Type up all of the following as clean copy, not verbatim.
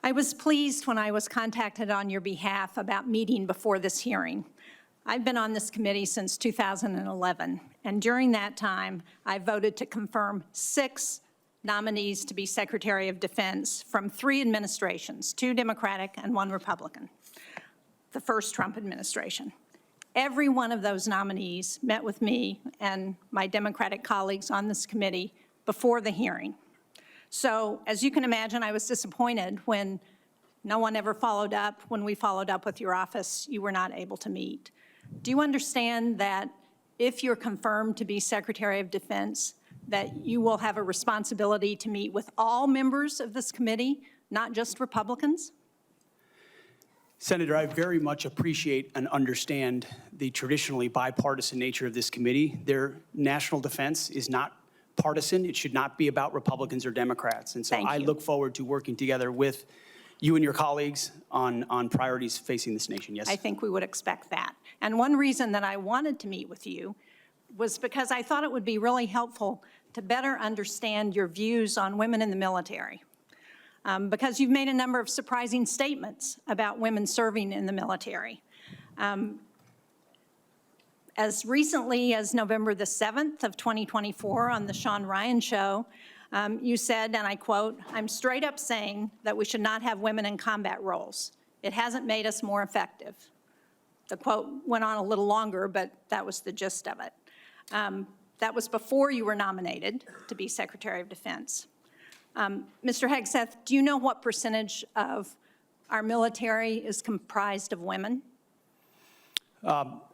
I was pleased when I was contacted on your behalf about meeting before this hearing. I've been on this committee since 2011, and during that time, I voted to confirm 6 nominees to be Secretary of Defense from 3 administrations, 2 Democratic and 1 Republican, the first Trump administration. Every one of those nominees met with me and my Democratic colleagues on this committee before the hearing. So, as you can imagine, I was disappointed when no one ever followed up. When we followed up with your office, you were not able to meet. Do you understand that if you're confirmed to be Secretary of Defense, that you will have a responsibility to meet with all members of this committee, not just Republicans? Senator, I very much appreciate and understand the traditionally bipartisan nature of this committee. Their national defense is not partisan. It should not be about Republicans or Democrats. And so I look forward to working together with you and your colleagues on priorities facing this nation. Yes? I think we would expect that. And one reason that I wanted to meet with you was because I thought it would be really helpful to better understand your views on women in the military. Because you've made a number of surprising statements about women serving in the military. As recently as November the 7th of 2024 on the Sean Ryan Show, you said, and I quote, "I'm straight up saying that we should not have women in combat roles. It hasn't made us more effective." The quote went on a little longer, but that was the gist of it. That was before you were nominated to be Secretary of Defense. Mr. Hegseth, do you know what percentage of our military is comprised of women?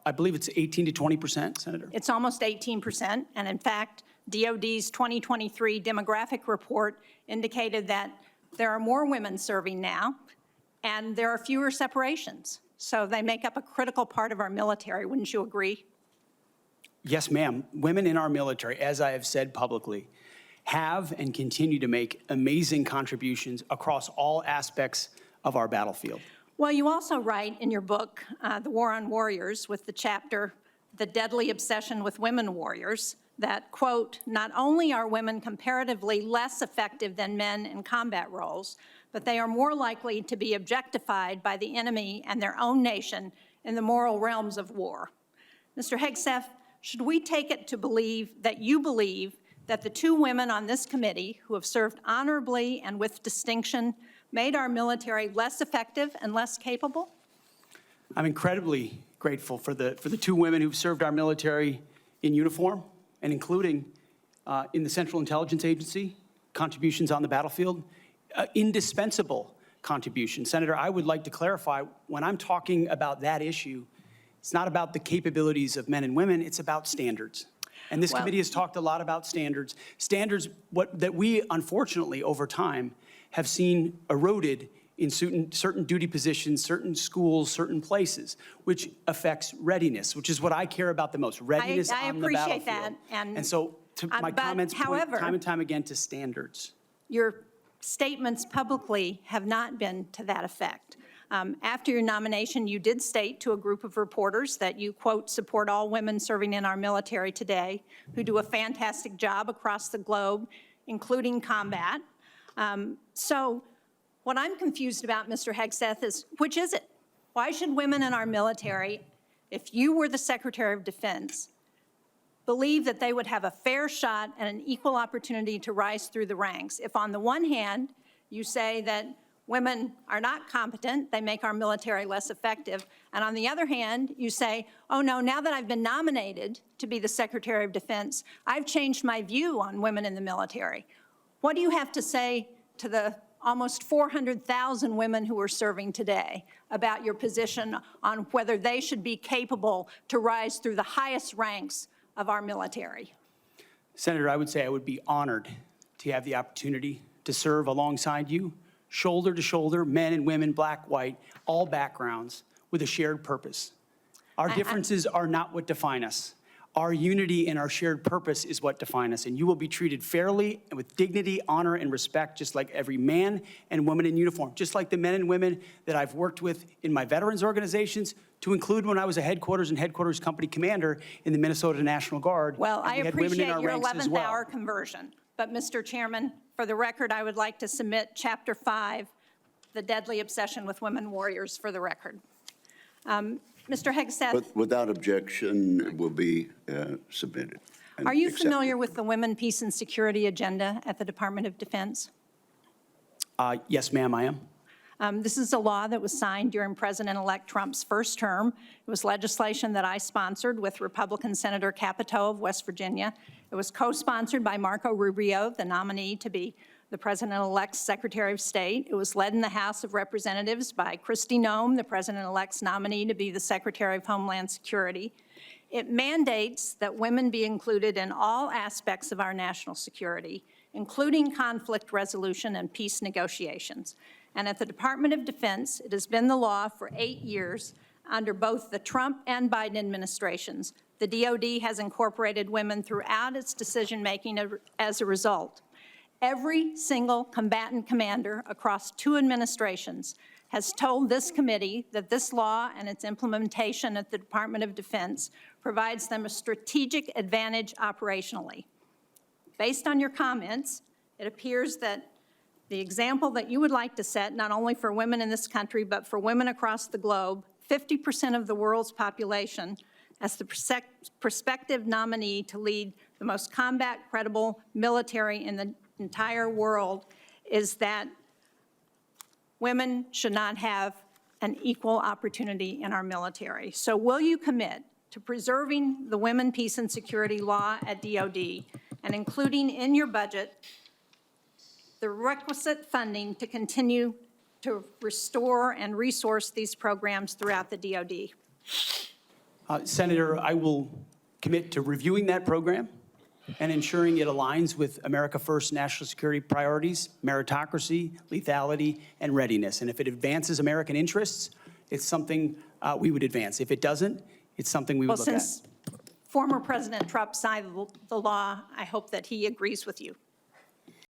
I believe it's 18 to 20%, Senator. It's almost 18%, and in fact, DOD's 2023 demographic report indicated that there are more women serving now, and there are fewer separations. So they make up a critical part of our military, wouldn't you agree? Yes, ma'am. Women in our military, as I have said publicly, have and continue to make amazing contributions across all aspects of our battlefield. Well, you also write in your book, The War on Warriors, with the chapter, The Deadly Obsession with Women Warriors, that, quote, "Not only are women comparatively less effective than men in combat roles, but they are more likely to be objectified by the enemy and their own nation in the moral realms of war." Mr. Hegseth, should we take it to believe that you believe that the 2 women on this committee who have served honorably and with distinction made our military less effective and less capable? I'm incredibly grateful for the 2 women who've served our military in uniform and including in the Central Intelligence Agency, contributions on the battlefield, indispensable contributions. Senator, I would like to clarify, when I'm talking about that issue, it's not about the capabilities of men and women, it's about standards. And this committee has talked a lot about standards. Standards that we, unfortunately, over time, have seen eroded in certain duty positions, certain schools, certain places, which affects readiness, which is what I care about the most, readiness on the battlefield. I appreciate that. And so my comments point time and time again to standards. Your statements publicly have not been to that effect. After your nomination, you did state to a group of reporters that you, quote, "support all women serving in our military today who do a fantastic job across the globe, including combat." So what I'm confused about, Mr. Hegseth, is which is it? Why should women in our military, if you were the Secretary of Defense, believe that they would have a fair shot and an equal opportunity to rise through the ranks if on the one hand you say that women are not competent, they make our military less effective, and on the other hand you say, oh no, now that I've been nominated to be the Secretary of Defense, I've changed my view on women in the military. What do you have to say to the almost 400,000 women who are serving today about your position on whether they should be capable to rise through the highest ranks of our military? Senator, I would say I would be honored to have the opportunity to serve alongside you, shoulder to shoulder, men and women, black, white, all backgrounds, with a shared purpose. Our differences are not what define us. Our unity and our shared purpose is what define us, and you will be treated fairly and with dignity, honor, and respect, just like every man and woman in uniform, just like the men and women that I've worked with in my veterans organizations, to include when I was a headquarters and headquarters company commander in the Minnesota National Guard. Well, I appreciate your 11th hour conversion, but Mr. Chairman, for the record, I would like to submit Chapter 5 the deadly obsession with women warriors, for the record. Mr. Hegseth, But without objection, it will be submitted. and are you accepted. familiar with the Women, Peace, and Security agenda at the Department of Defense? Yes, ma'am, I am. This is a law that was signed during President-elect Trump's first term. It was legislation that I sponsored with Republican Senator Capito of West Virginia. It was co-sponsored by Marco Rubio, the nominee to be the President-elect's Secretary of State. It was led in the House of Representatives by Kristi Noem, the President-elect's nominee to be the Secretary of Homeland Security. It mandates that women be included in all aspects of our national security, including conflict resolution and peace negotiations. And at the Department of Defense, it has been the law for 8 years under both the Trump and Biden administrations. The DoD has incorporated women throughout its decision-making as a result. Every single combatant commander across 2 administrations has told this committee that this law and its implementation at the Department of Defense provides them a strategic advantage operationally. Based on your comments, it appears that the example that you would like to set, not only for women in this country, but for women across the globe, 50% of the world's population, as the prospective nominee to lead the most combat-credible military in the entire world, is that women should not have an equal opportunity in our military. So will you commit to preserving the Women, Peace, and Security law at DoD and including in your budget the requisite funding to continue to restore and resource these programs throughout the DoD? Senator, I will commit to reviewing that program and ensuring it aligns with America First national security priorities, meritocracy, lethality, and readiness. And if it advances American interests, it's something we would advance. If it doesn't, it's something we would look at. Well, since former President Trump signed the law, I hope that he agrees with you.